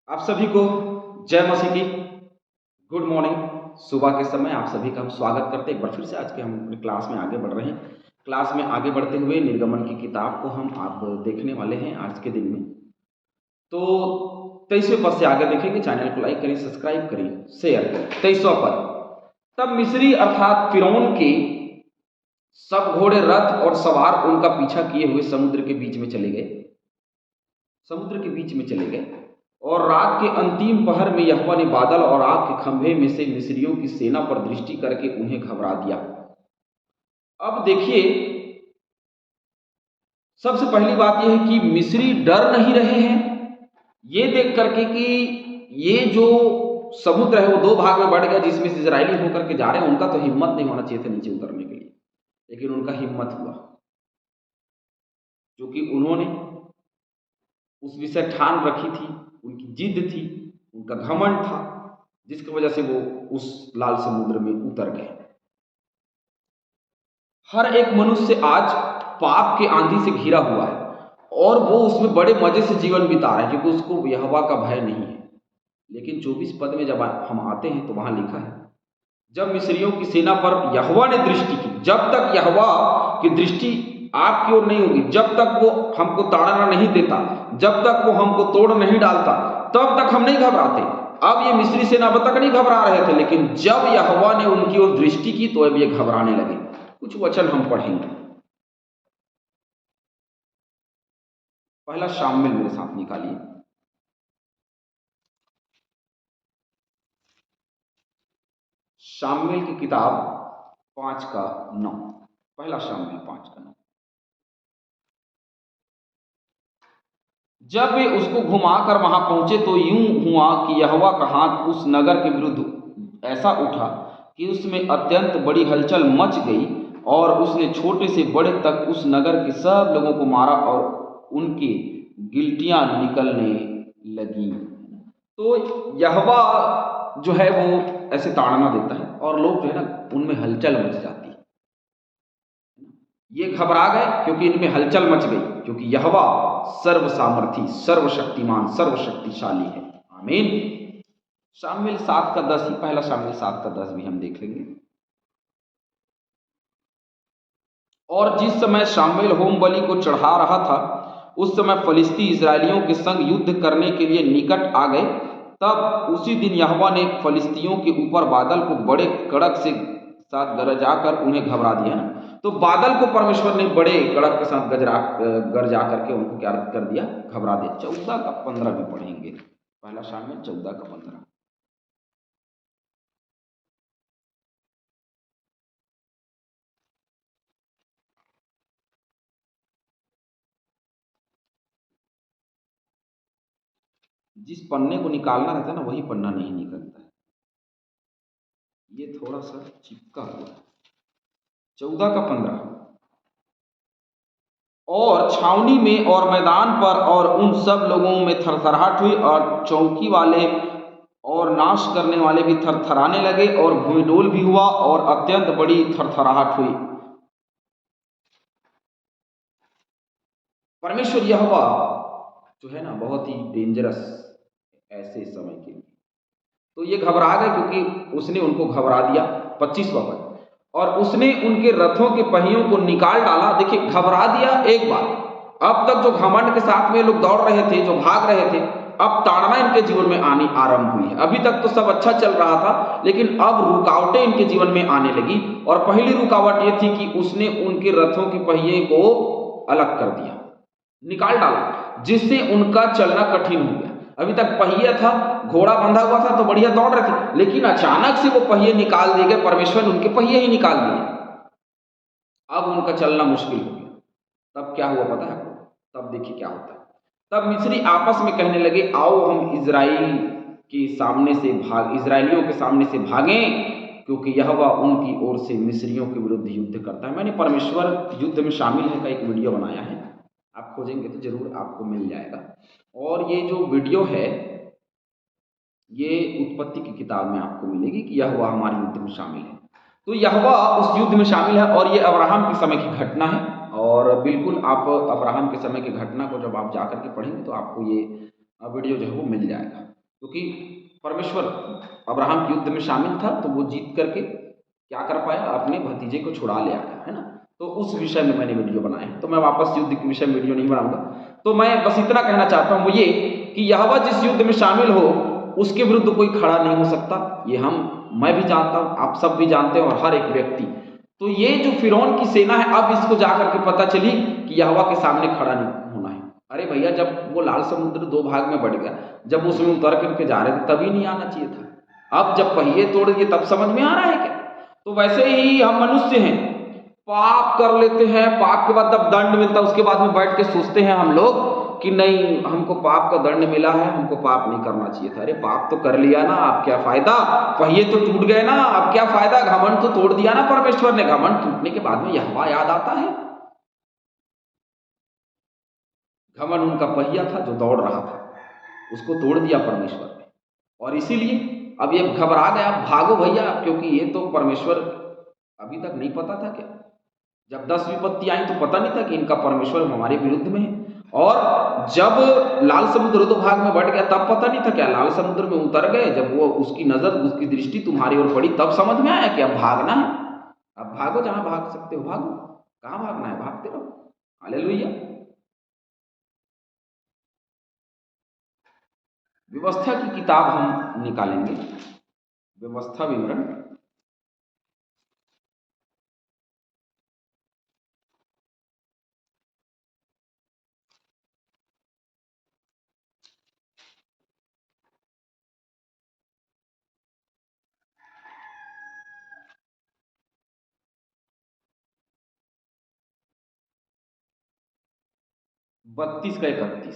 आप सभी को जय मसीह की गुड मॉर्निंग। सुबह के समय आप सभी का हम स्वागत करते हैं। एक बार फिर से आज के हम अपनी क्लास में आगे बढ़ रहे हैं। क्लास में आगे बढ़ते हुए निर्गमन की किताब को हम आप देखने वाले हैं आज के दिन में। तो 23वें पद से आगे देखेंगे। चैनल को लाइक करें, सब्सक्राइब करें, शेयर करें। 23वां पद। तब मिस्री अर्थात फिरौन के सब घोड़े, रथ और सवार उनका पीछा किए हुए समुद्र के बीच में चले गए। समुद्र के बीच में चले गए और रात के अंतिम पहर में यहोवा ने बादल और आग के खंभे में से मिस्रियों की सेना पर दृष्टि करके उन्हें घबरा दिया। अब देखिए, सबसे पहली बात यह है कि मिस्री डर नहीं रहे हैं। ये देख करके कि ये जो समुद्र है वो दो भाग में बढ़ गया, जिसमें से इजरायली होकर के जा रहे हैं। उनका तो हिम्मत नहीं होना चाहिए था नीचे उतरने के लिए, लेकिन उनका हिम्मत हुआ, क्योंकि उन्होंने उस विषय ठान रखी थी, उनकी जिद थी, उनका घमंड था, जिसकी वजह से वो उस लाल समुद्र में उतर गए। हर एक मनुष्य आज पाप के आंधी से घिरा हुआ है और वो उसमें बड़े मजे से जीवन बिता रहा है, क्योंकि उसको यहोवा का भय नहीं है। लेकिन 24 पद में जब हम आते हैं तो वहां लिखा है, जब मिस्रियों की सेना पर यहोवा ने दृष्टि की। जब तक यहोवा की दृष्टि आपकी ओर नहीं होगी, जब तक वो हमको ताड़ना नहीं देता, जब तक वो हमको तोड़ नहीं डालता, तब तक हम नहीं घबराते। अब ये मिस्री सेना अब तक नहीं घबरा रहे थे, लेकिन जब यहोवा ने उनकी ओर दृष्टि की तो अब ये घबराने लगे। कुछ वचन हम पढ़ेंगे। पहला शामिल मेरे साथ निकालिए। शामिल की किताब 5:9। पहला शामिल 5:9। जब वे उसको घुमाकर वहां पहुंचे तो यूं हुआ कि यहोवा का हाथ उस नगर के विरुद्ध ऐसा उठा कि उसमें अत्यंत बड़ी हलचल मच गई और उसने छोटे से बड़े तक उस नगर के सब लोगों को मारा और उनकी गिल्टियां निकलने लगी। तो यहोवा जो है वो ऐसे ताड़ना देता है और लोग जो है ना, उनमें हलचल मच जाती है। ये घबरा गए क्योंकि इनमें हलचल मच गई, क्योंकि यहोवा सर्व सामर्थी, सर्वशक्तिमान, सर्वशक्तिशाली है। आमीन। शामिल 7:10 ही, पहला शामिल 7:10 भी हम देख लेंगे। और जिस समय शामिल होम बलि को चढ़ा रहा था, उस समय फलिस्ती इजरायलियों के संग युद्ध करने के लिए निकट आ गए। तब उसी दिन यहोवा ने फलिस्तियों के ऊपर बादल को बड़े कड़क से साथ गरजा कर उन्हें घबरा दिया। तो बादल को परमेश्वर ने बड़े कड़क के साथ गरजा करके उनको क्या कर दिया? घबरा दिया। 14:15 भी पढ़ेंगे। पहला शामिल 14:15। जिस पन्ने को निकालना रहता है ना, वही पन्ना नहीं निकलता है, ये थोड़ा सा चिपका हुआ है। 14:15। और छावनी में और मैदान पर और उन सब लोगों में थरथराहट हुई और चौकी वाले और नाश करने वाले भी थरथराने लगे और भूमिडोल भी हुआ और अत्यंत बड़ी थरथराहट हुई। परमेश्वर यहोवा जो है ना, बहुत ही डेंजरस ऐसे समय के लिए। तो ये घबरा गए क्योंकि उसने उनको घबरा दिया। 25वां पद। और उसने उनके रथों के पहियों को निकाल डाला। देखिए, घबरा दिया एक बार। अब तक जो घमंड के साथ में लोग दौड़ रहे थे, जो भाग रहे थे, अब ताड़ना इनके जीवन में आनी आरंभ हुई है। अभी तक तो सब अच्छा चल रहा था, लेकिन अब रुकावटें इनके जीवन में आने लगी। और पहली रुकावट ये थी कि उसने उनके रथों के पहिए को अलग कर दिया, निकाल डाला, जिससे उनका चलना कठिन हो गया। अभी तक पहिया था, घोड़ा बंधा हुआ था तो बढ़िया दौड़ रहे थे, लेकिन अचानक से वो पहिए निकाल दिए गए। परमेश्वर ने उनके पहिए ही निकाल दिए। अब उनका चलना मुश्किल हो गया। तब क्या हुआ पता है आपको? तब देखिए क्या होता है। तब मिस्री आपस में कहने लगे, आओ हम इजराइलियों के सामने से भागें, क्योंकि यहोवा उनकी ओर से मिस्रियों के विरुद्ध युद्ध करता है। मैंने परमेश्वर युद्ध में शामिल है का एक वीडियो बनाया है, आप खोजेंगे तो जरूर आपको मिल जाएगा। और ये जो वीडियो है, ये उत्पत्ति की किताब में आपको मिलेगी कि यहोवा हमारे युद्ध में शामिल है। तो यहोवा उस युद्ध में शामिल है और ये अब्राहम के समय की घटना है। और बिल्कुल आप अब्राहम के समय की घटना को जब आप जाकर के पढ़ेंगे तो आपको ये वीडियो जो है वो मिल जाएगा। क्योंकि परमेश्वर अब्राहम के युद्ध में शामिल था, तो वो जीत करके क्या कर पाया, अपने भतीजे को छुड़ा ले आया, है ना। तो उस विषय में मैंने वीडियो बनाया है, तो मैं वापस युद्ध के विषय में वीडियो नहीं बनाऊंगा। तो मैं बस इतना कहना चाहता हूं वो ये कि यहोवा जिस युद्ध में शामिल हो उसके विरुद्ध कोई खड़ा नहीं हो सकता। ये मैं भी जानता हूं, आप सब भी जानते हैं, और हर एक व्यक्ति। तो ये जो फिरौन की सेना है, अब इसको जाकर के पता चली कि यहोवा के सामने खड़ा नहीं होना है। अरे भैया, जब वो लाल समुद्र दो भाग में बढ़ गया, जब उसमें उतर करके जा रहे थे तभी नहीं आना चाहिए था। अब जब पहिए तोड़ दिए तब समझ में आ रहा है क्या? तो वैसे ही हम मनुष्य हैं, पाप कर लेते हैं, पाप के बाद जब दंड मिलता है उसके बाद में बैठ के सोचते हैं हम लोग कि नहीं, हमको पाप का दंड मिला है, हमको पाप नहीं करना चाहिए था। अरे पाप तो कर लिया ना, अब क्या फायदा, पहिए तो टूट गए ना, अब क्या फायदा, घमंड तो तोड़ दिया ना परमेश्वर ने। घमंड टूटने के बाद में यहोवा याद आता है। घमंड उनका पहिया था जो दौड़ रहा था, उसको तोड़ दिया परमेश्वर ने, और इसीलिए अब ये घबरा गया, भागो भैया, क्योंकि ये तो परमेश्वर अभी तक नहीं पता था क्या। जब 10 विपत्ति आई तो पता नहीं था कि इनका परमेश्वर हमारे विरुद्ध में है। और जब लाल समुद्र दो भाग में बढ़ गया तब पता नहीं था क्या, लाल समुद्र में उतर गए, जब वो उसकी नजर, उसकी दृष्टि तुम्हारी ओर पड़ी तब समझ में आया कि अब भागना है। अब भागो, जहां भाग सकते हो भागो, कहां भागना है, भागते रहो। हालेलुया। व्यवस्था की किताब हम निकालेंगे, व्यवस्था विवरण। बत्तीस का 31।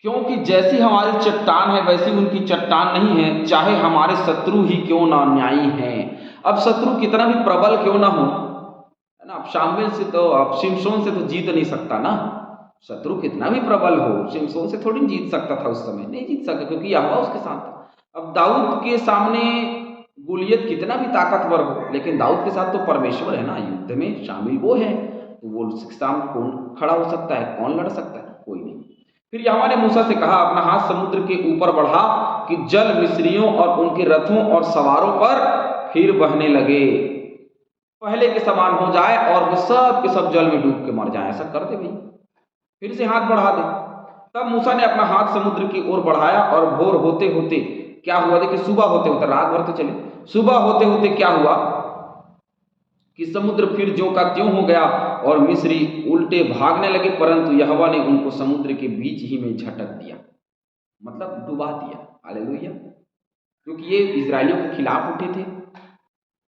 क्योंकि जैसी हमारी चट्टान है वैसी उनकी चट्टान नहीं है, चाहे हमारे शत्रु ही क्यों ना न्यायी हैं। अब शत्रु कितना भी प्रबल क्यों ना हो, है ना, अब शामिल से तो, अब शिमशोन से तो जीत नहीं सकता ना। शत्रु कितना भी प्रबल हो, शिमशोन से थोड़ी जीत सकता था, उस समय नहीं जीत सका क्योंकि यहोवा उसके साथ था। अब दाऊद के सामने गोलियत कितना भी ताकतवर हो, लेकिन दाऊद के साथ तो परमेश्वर है ना, युद्ध में शामिल वो है, तो वो उसके सामने कौन खड़ा हो सकता है, कौन लड़ सकता है, कोई नहीं। फिर यहोवा ने मूसा से कहा, अपना हाथ समुद्र के ऊपर बढ़ा कि जल मिस्रियों और उनके रथों और सवारों पर फिर बहने लगे, पहले के समान हो जाए, और वो सब के सब जल में डूब के मर जाए। ऐसा कर दे भाई, फिर से हाथ बढ़ा दे। तब मूसा ने अपना हाथ समुद्र की ओर बढ़ाया, और भोर होते होते क्या हुआ, देखिए, सुबह होते होते, रात भर तो चले, सुबह होते होते क्या हुआ कि समुद्र फिर ज्यों का त्यों हो गया, और मिस्री उल्टे भागने लगे, परंतु यहोवा ने उनको समुद्र के बीच ही में झटक दिया, मतलब डुबा दिया। हालेलुया। क्योंकि ये इजरायलियों के खिलाफ उठे थे,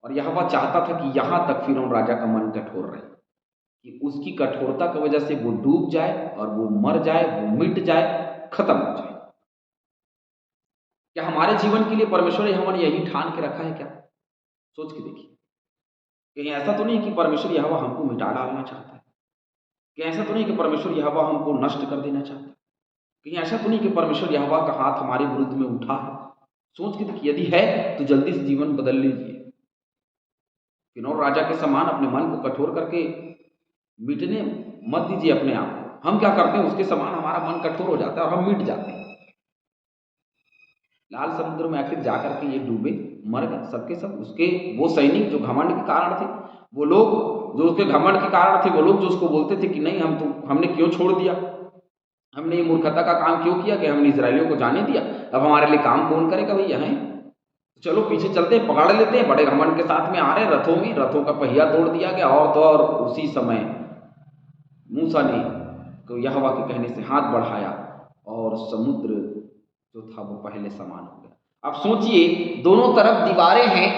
और यहोवा चाहता था कि यहां तक फिरौन राजा का मन कठोर रहे, कि उसकी कठोरता की वजह से वो डूब जाए, और वो मर जाए, वो मिट जाए, खत्म हो जाए। क्या हमारे जीवन के लिए परमेश्वर ने हमें यही ठान के रखा है क्या? सोच के देखिए। कहीं ऐसा तो नहीं कि परमेश्वर यहोवा हमको मिटा डालना चाहता है? कहीं ऐसा तो नहीं कि परमेश्वर यहोवा हमको नष्ट कर देना चाहता है? कहीं ऐसा तो नहीं कि परमेश्वर यहोवा का हाथ हमारे विरुद्ध में उठा है? सोच के देखिए, यदि है तो जल्दी से जीवन बदल लीजिए। फिरौन राजा के समान अपने मन को कठोर करके मिटने मत दीजिए अपने आप को। हम क्या करते हैं, उसके समान हमारा मन कठोर हो जाता है और हम मिट जाते हैं। लाल समुद्र में आखिर जाकर के ये डूबे, मर गए सबके सब। उसके वो सैनिक जो घमंड के कारण थे, वो लोग जो उसके घमंड के कारण थे, वो लोग जो उसको बोलते थे कि नहीं, हमने क्यों छोड़ दिया, हमने ये मूर्खता का काम क्यों किया कि हमने इजरायलियों को जाने दिया, अब हमारे लिए काम कौन करेगा भैया, है चलो पीछे चलते हैं, पकड़ लेते हैं। बड़े घमंड के साथ में आ रहे रथों में, रथों का पहिया तोड़ दिया गया, और तो और उसी समय मूसा ने तो यहोवा के कहने से हाथ बढ़ाया, और समुद्र जो था वो पहले समान हो गया। अब सोचिए, दोनों तरफ दीवारें हैं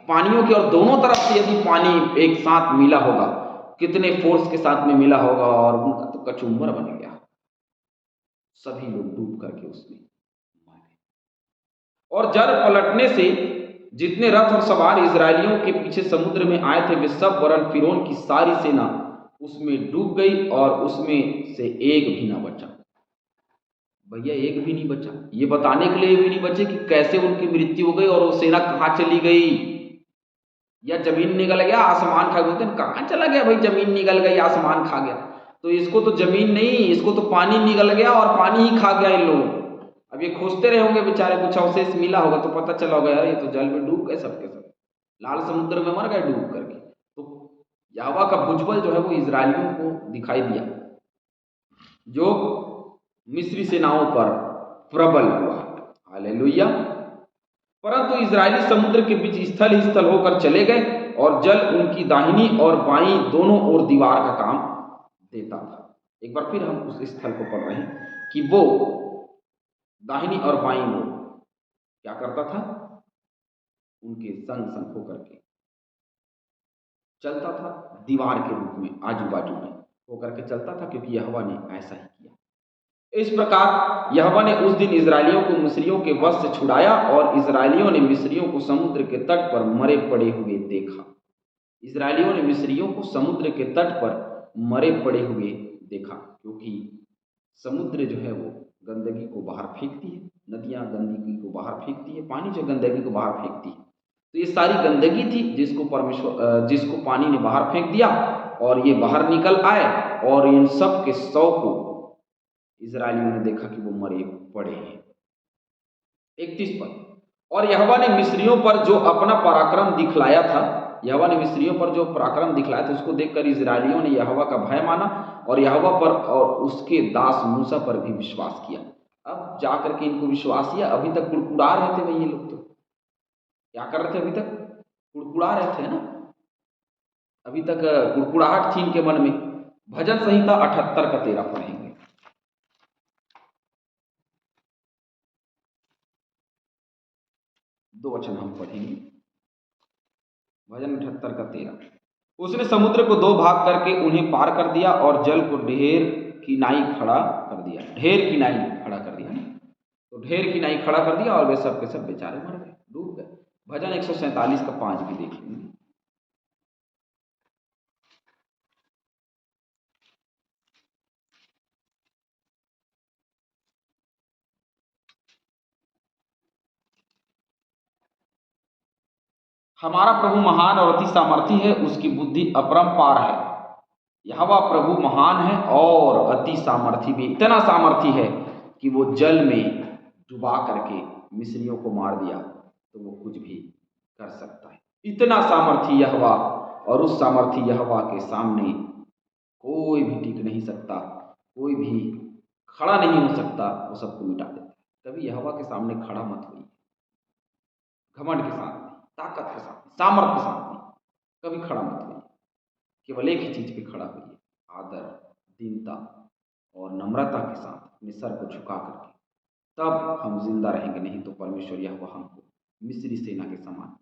पानियों की, और दोनों तरफ से यदि पानी एक साथ मिला होगा, कितने फोर्स के साथ में मिला होगा, और उनका तो कचुम्बर बन गया, सभी लोग डूब करके उसमें मर गए। और जल पलटने से जितने रथ और सवार इजरायलियों के पीछे समुद्र में आए थे, वे सब वरन फिरौन की सारी सेना उसमें डूब गई, और उसमें से एक भी ना बचा। भैया एक भी नहीं बचा, ये बताने के लिए भी नहीं बचे कि कैसे उनकी मृत्यु हो गई और वो सेना कहाँ चली गई, या जमीन निगल गया, आसमान खा गया। कहाँ चला गया भाई, जमीन निगल गई, आसमान खा गया। तो इसको तो जमीन नहीं, इसको तो पानी निगल गया और पानी ही खा गया इन लोगों को। अब ये खोजते रहे होंगे बेचारे, कुछ अवशेष मिला होगा तो पता चला होगा यार ये तो जल में डूब गए सबके सब, लाल समुद्र में मर गए डूब करके। तो यहोवा का भुजबल जो है वो इजरायलियों को दिखाई दिया, जो मिस्री सेनाओं पर प्रबल हुआ। हालेलुया। परंतु इजरायली समुद्र के बीच स्थल ही स्थल होकर चले गए और जल उनकी दाहिनी और बाईं दोनों ओर दीवार का काम देता था। एक बार फिर हम उस स्थल को पढ़ रहे हैं कि वो दाहिनी और बाईं ओर क्या करता था, उनके संग संग होकर के चलता था, दीवार के रूप में आजू बाजू में होकर के चलता था, क्योंकि यहोवा ने ऐसा ही किया। इस प्रकार यहोवा ने उस दिन इजरायलियों को मिस्रियों के वश से छुड़ाया और इजरायलियों ने मिस्रियों को समुद्र के तट पर मरे पड़े हुए देखा। इजरायलियों ने मिस्रियों को समुद्र के तट पर मरे पड़े हुए देखा, क्योंकि समुद्र जो है वो गंदगी को बाहर फेंकती है, नदियां गंदगी को बाहर फेंकती है, पानी जो गंदगी को बाहर फेंकती है। तो ये सारी गंदगी थी जिसको पानी ने बाहर फेंक दिया और ये बाहर निकल आए और इन सब के शव को इजरायलियों ने देखा कि वो मरे पड़े हैं। 31 पद। और यहोवा ने मिस्रियों पर जो अपना पराक्रम दिखलाया था, यहोवा ने मिस्रियों पर जो पराक्रम दिखलाया था उसको देखकर इजरायलियों ने यहोवा का भय माना और यहोवा पर और उसके दास मूसा पर भी विश्वास किया। अब जाकर के इनको विश्वास किया। अभी तक कुड़कुड़ा रहे थे भाई, ये लोग तो क्या कर रहे थे, अभी तक कुड़कुड़ा रहे थे ना, अभी तक कुड़कुड़ाहट थी इनके मन में। भजन संहिता 78 का 13 पढ़ेंगे। दो वचन हम पढ़ेंगे। भजन 78 का 13। उसने समुद्र को दो भाग करके उन्हें पार कर दिया और जल को ढेर की नाई खड़ा कर दिया। ढेर की नाई खड़ा कर दिया, तो ढेर की नाई खड़ा कर दिया और वे सब के सब बेचारे मर गए, डूब गए। भजन 147 का 5 भी देख लेंगे। हमारा प्रभु महान और अति सामर्थी है, उसकी बुद्धि अपरंपार है। यहोवा प्रभु महान है और अति सामर्थी भी, इतना सामर्थी है कि वो जल में डुबा करके मिस्रियों को मार दिया तो वो कुछ भी कर सकता है। इतना सामर्थी यहोवा, और उस सामर्थी यहोवा के सामने कोई भी टिक नहीं सकता, कोई भी खड़ा नहीं हो सकता, वो सबको मिटा देता है। कभी यहोवा के सामने खड़ा मत होइए, घमंड के साथ नहीं, ताकत के साथ, सामर्थ के साथ नहीं, कभी खड़ा मत होइए। केवल एक ही चीज पे खड़ा होइए, आदर, दीनता और नम्रता के साथ अपने सर को झुका करके, तब हम जिंदा रहेंगे। नहीं तो परमेश्वर यहोवा हमको मिस्री सेना के समान